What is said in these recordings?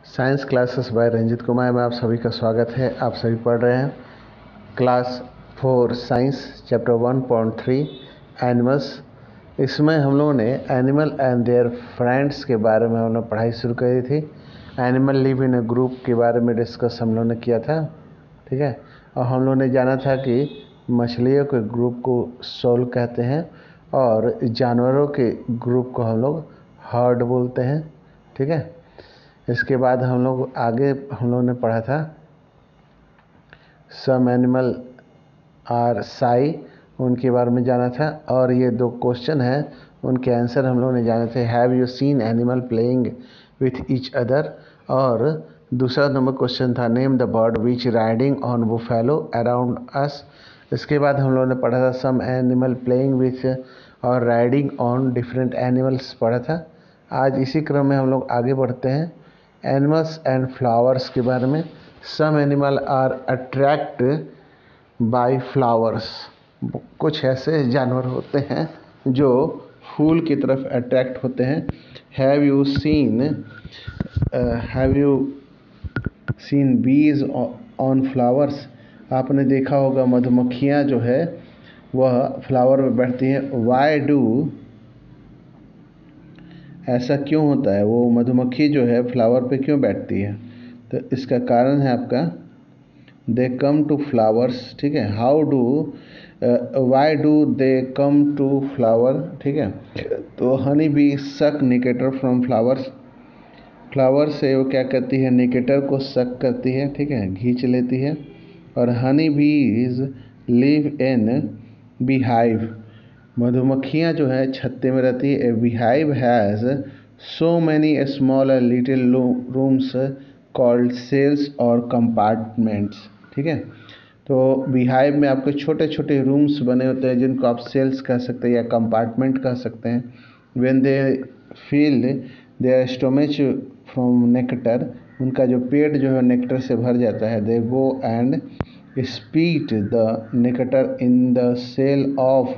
Science classes bye Ranjit Kumar में आप सभी का स्वागत है। आप सभी पढ़ रहे हैं क्लास 4 साइंस चैप्टर 1.3 एनिमल्स। इसमें हम लोगों ने एनिमल एंड देयर फ्रेंड्स के बारे में हमने पढ़ाई शुरू करी थी। Animal live in A group के बारे में डिस्कस हम लोगों ने किया था, ठीक है। और हम लोगों ने जाना था कि मछलियों के ग्रुप को सोल कहते हैं और जानवरों के ग्रुप को हम लोग हर्ड बोलते हैं, ठीक है। इसके बाद हम लोगों ने पढ़ा था सम एनिमल आर साई, उनके बारे में जाना था। और ये 2 क्वेश्चन हैं, उनके आंसर हम लोगों ने जाने थे। Have you scene animal playing with each other, और दूसरा नंबर क्वेश्चन था name the bird which riding on buffalo around us. इसके बाद हम लोगों ने पढ़ा था सम एनिमल प्लेइंग विथ और राइडिंग ऑन डिफरेंट एनिमल्स पढ़ा था। आज इसी क्रम में हम लोग आगे बढ़ते हैं एनिमल्स एंड फ्लावर्स के बारे में। Some animal are attract by flowers, कुछ ऐसे जानवर होते हैं जो फूल की तरफ अट्रैक्ट होते हैं। हैव यू सीन बीज ऑन फ्लावर्स, आपने देखा होगा मधुमक्खियाँ जो है वह फ्लावर में बैठती हैं। वाई डू, ऐसा क्यों होता है, वो मधुमक्खी जो है फ्लावर पे क्यों बैठती है? तो इसका कारण है आपका दे कम टू फ्लावर्स, ठीक है। How do why do they come to flower, ठीक है। तो honey bee suck nectar from flowers, flower से वो क्या करती है, निकेटर को सक करती है, ठीक है, खींच लेती है। और हनी बीज लिव इन बीहाइव, मधुमक्खियाँ जो है छत्ते में रहती है। A beehive has so many small little rooms called cells और कंपार्टमेंट्स, ठीक है। तो बीहाइव में आपके छोटे छोटे रूम्स बने होते हैं जिनको आप सेल्स कह सकते हैं या कंपार्टमेंट कह सकते हैं। When they feel their stomach from nectar, उनका जो पेट जो है नेक्टर से भर जाता है। They go and spit the nectar in the cell of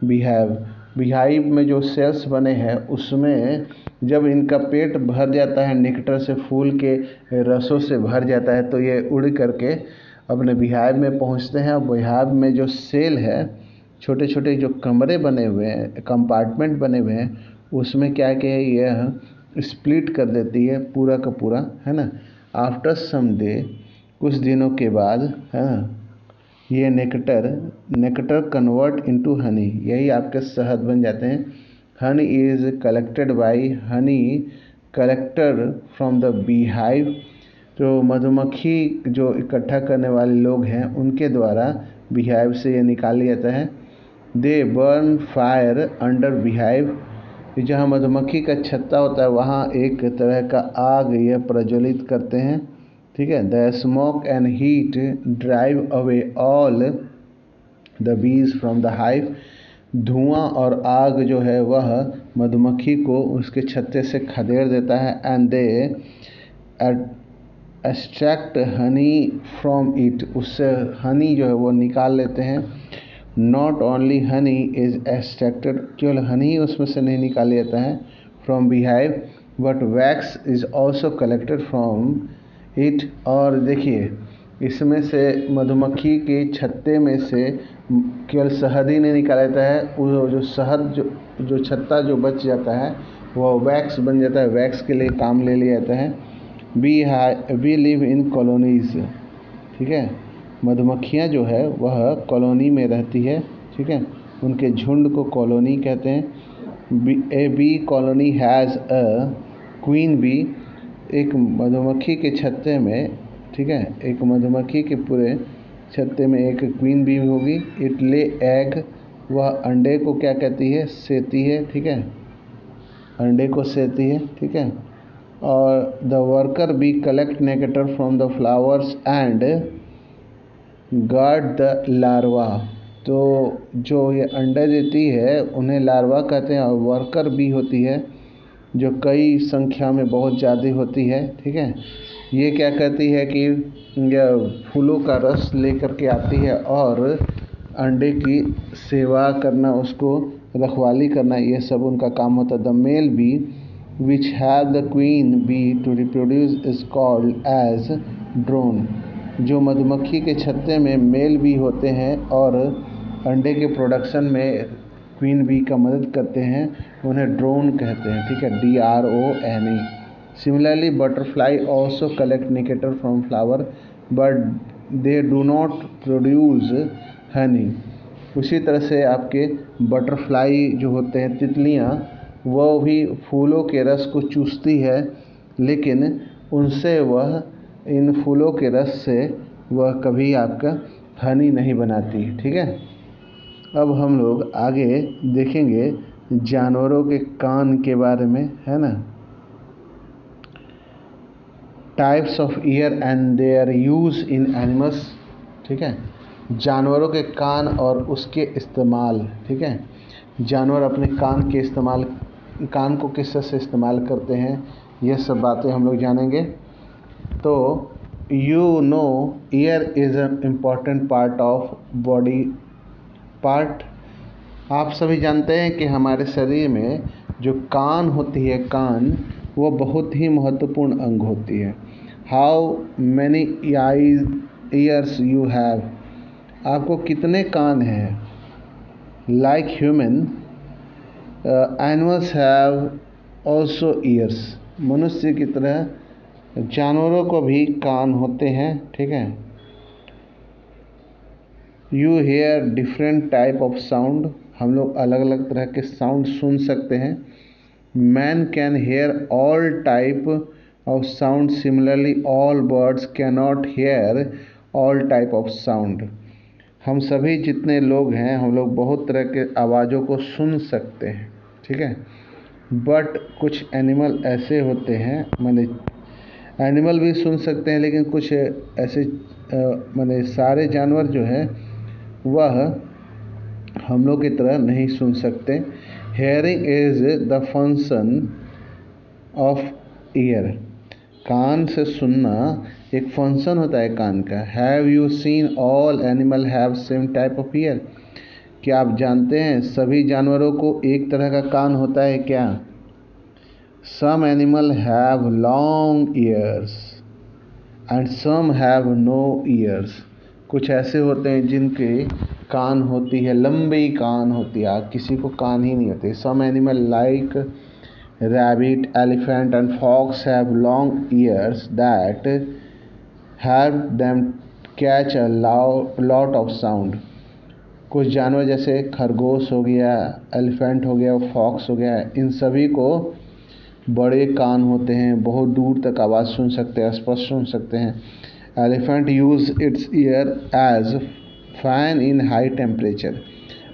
beehive में जो सेल्स बने हैं उसमें जब इनका पेट भर जाता है नेक्टर से, फूल के रसों से भर जाता है, तो ये उड़ करके अपने बीहाइव में पहुंचते हैं। और बीहाइव में जो सेल है, छोटे छोटे जो कमरे बने हुए हैं, कंपार्टमेंट बने हुए हैं, उसमें क्या कि यह स्प्लिट कर देती है पूरा का पूरा, है ना। आफ्टर सम डे, कुछ दिनों के बाद, है ना, ये नेक्टर कन्वर्ट इनटू हनी, यही आपके शहद बन जाते हैं। Honey is collected by Honey collector from the beehive, तो मधुमक्खी जो इकट्ठा करने वाले लोग हैं उनके द्वारा बीहाइव से ये निकाल लिया जाता है। दे बर्न फायर अंडर बीहाइव, जहाँ मधुमक्खी का छत्ता होता है वहाँ एक तरह का आग यह प्रज्वलित करते हैं, ठीक है। The smoke and heat drive away all the bees from the hive, धुआं और आग जो है वह मधुमक्खी को उसके छत्ते से खदेड़ देता है। And they extract honey from it, उससे हनी जो है वो निकाल लेते हैं। Not only honey is extracted, केवल हनी उसमें से नहीं निकाल जाता है from beehive, but wax is also collected from it. और देखिए इसमें से मधुमक्खी के छत्ते में से केवल शहद ही नहीं निकाला जाता है, वो जो शहद जो छत्ता जो बच जाता है वो वैक्स बन जाता है, वैक्स के लिए काम ले लिया जाता है। वी लिव इन कॉलोनीज, ठीक है। मधुमक्खियाँ जो है वह कॉलोनी में रहती है, ठीक है, उनके झुंड को कॉलोनी कहते हैं। A bee colony has a queen bee, एक मधुमक्खी के छत्ते में, ठीक है, एक मधुमक्खी के पूरे छत्ते में एक क्वीन बी होगी। इट ले एग, वह अंडे को क्या कहती है, सेती है, ठीक है, अंडे को सेती है, ठीक है। और the worker bee collect nectar from the flowers and guard the larva, तो जो ये अंडे देती है उन्हें लार्वा कहते हैं। और वर्कर बी होती है जो कई संख्या में बहुत ज़्यादा होती है, ठीक है। ये क्या कहती है कि यह फूलों का रस लेकर के आती है और अंडे की सेवा करना, उसको रखवाली करना, ये सब उनका काम होता है। The male bee which have the queen bee to reproduce is called as drone। जो मधुमक्खी के छत्ते में मेल बी होते हैं और अंडे के प्रोडक्शन में क्वीन बी का मदद करते हैं, उन्हें ड्रोन कहते हैं। ठीक है, DRONE। Similarly butterfly also collect nectar from flower but they do not produce Honey. उसी तरह से आपके बटरफ्लाई जो होते हैं, तितलियाँ, वह भी फूलों के रस को चूसती है, लेकिन उनसे वह इन फूलों के रस से वह कभी आपका हनी नहीं बनाती। ठीक है, अब हम लोग आगे देखेंगे जानवरों के कान के बारे में, है ना। Types of ear and their use in animals. ठीक है, जानवरों के कान और उसके इस्तेमाल। ठीक है, जानवर अपने कान को किस तरह से इस्तेमाल करते हैं, ये सब बातें हम लोग जानेंगे। तो you know year is an important part of body part. आप सभी जानते हैं कि हमारे शरीर में जो कान होती है, कान, वो बहुत ही महत्वपूर्ण अंग होती है। How many years you have. आपको कितने कान हैं। Like human animals have also years. मनुष्य की तरह जानवरों को भी कान होते हैं। ठीक है, you hear different type of sound. हम लोग अलग अलग तरह के साउंड सुन सकते हैं। Man can hear all type of sound, similarly all birds can not here all type of sound. हम सभी जितने लोग हैं, हम लोग बहुत तरह के आवाज़ों को सुन सकते हैं। ठीक है, बट कुछ एनिमल ऐसे होते हैं, माने एनिमल भी सुन सकते हैं, लेकिन कुछ ऐसे माने सारे जानवर जो है वह हम लोग की तरह नहीं सुन सकते। Hearing is the function of ear. कान से सुनना एक फंक्शन होता है कान का। Have you seen all animal have same type of ear. क्या आप जानते हैं सभी जानवरों को एक तरह का कान होता है क्या। Some animal have long ears and some have no ears. कुछ ऐसे होते हैं जिनके कान होती है, लंबी कान होती है, किसी को कान ही नहीं होते। Some animal like rabbit, elephant and fox have long ears that have them catch a lot of sound. कुछ जानवर जैसे खरगोश हो गया, एलिफेंट हो गया, फॉक्स हो गया, इन सभी को बड़े कान होते हैं, बहुत दूर तक आवाज़ सुन सकते हैं, स्पष्ट सुन सकते हैं। Elephant use its ear as fan in high temperature.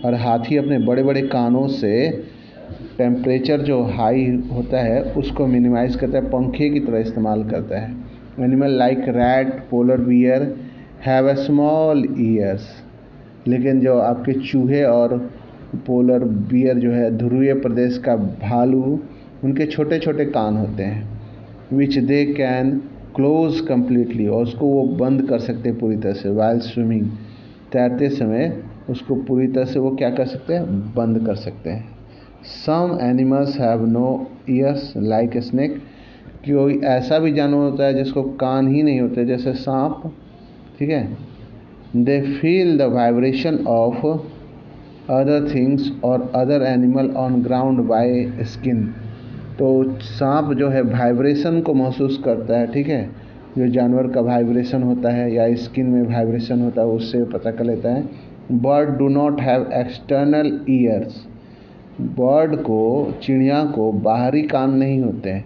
और हाथी अपने बड़े बड़े कानों से टेम्परेचर जो हाई होता है उसको मिनिमाइज करता है, पंखे की तरह इस्तेमाल करता है। Animal like rat, polar bear have a small years. लेकिन जो आपके चूहे और पोलर बियर जो है, ध्रुवीय प्रदेश का भालू, उनके छोटे छोटे कान होते हैं। विच दे कैन क्लोज कम्प्लीटली, और उसको वो बंद कर सकते हैं पूरी तरह से। वाइल स्विमिंग, तैरते समय उसको पूरी तरह से वो क्या कर सकते हैं, बंद कर सकते हैं। Some animals have no ears like a snake. कोई ऐसा भी जानवर होता है जिसको कान ही नहीं होते, जैसे सांप। ठीक है, they feel the vibration of other things और other animal on ground by skin. तो सांप जो है वाइब्रेशन को महसूस करता है। ठीक है, जो जानवर का वाइब्रेशन होता है या स्किन में वाइब्रेशन होता है उससे पता कर लेता है। Bird do not have external years. Bird को, चिड़िया को बाहरी कान नहीं होते हैं।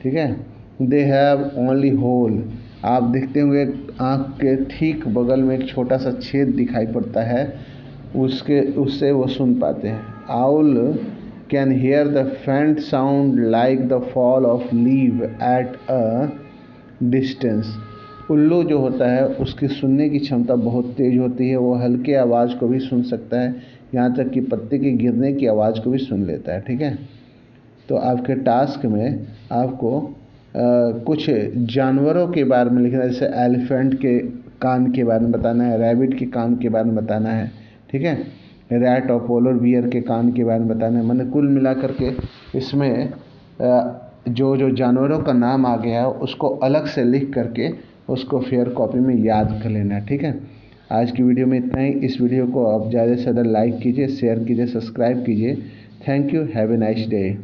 ठीक है, दे हैव ओनली होल। आप देखते होंगे आँख के ठीक बगल में एक छोटा सा छेद दिखाई पड़ता है, उससे वो सुन पाते हैं। आउल कैन हेयर द फेंट sound like the fall of leave at a distance. उल्लू जो होता है उसकी सुनने की क्षमता बहुत तेज होती है, वो हल्के आवाज़ को भी सुन सकता है, यहाँ तक कि पत्ते के गिरने की आवाज़ को भी सुन लेता है। ठीक है, तो आपके टास्क में आपको कुछ जानवरों के बारे में लिखना है, जैसे एलिफेंट के कान के बारे में बताना है, रैबिट के कान के बारे में बताना है। ठीक है, रैट और पोलर बियर के कान के बारे में बताना है। मैंने कुल मिलाकर के इसमें जो जो जानवरों का नाम आ गया है उसको अलग से लिख करके उसको फेयर कॉपी में याद कर लेना, ठीक है। आज की वीडियो में इतना ही। इस वीडियो को आप ज़्यादा से ज़्यादा लाइक कीजिए, शेयर कीजिए, सब्सक्राइब कीजिए। Thank you, have a nice day.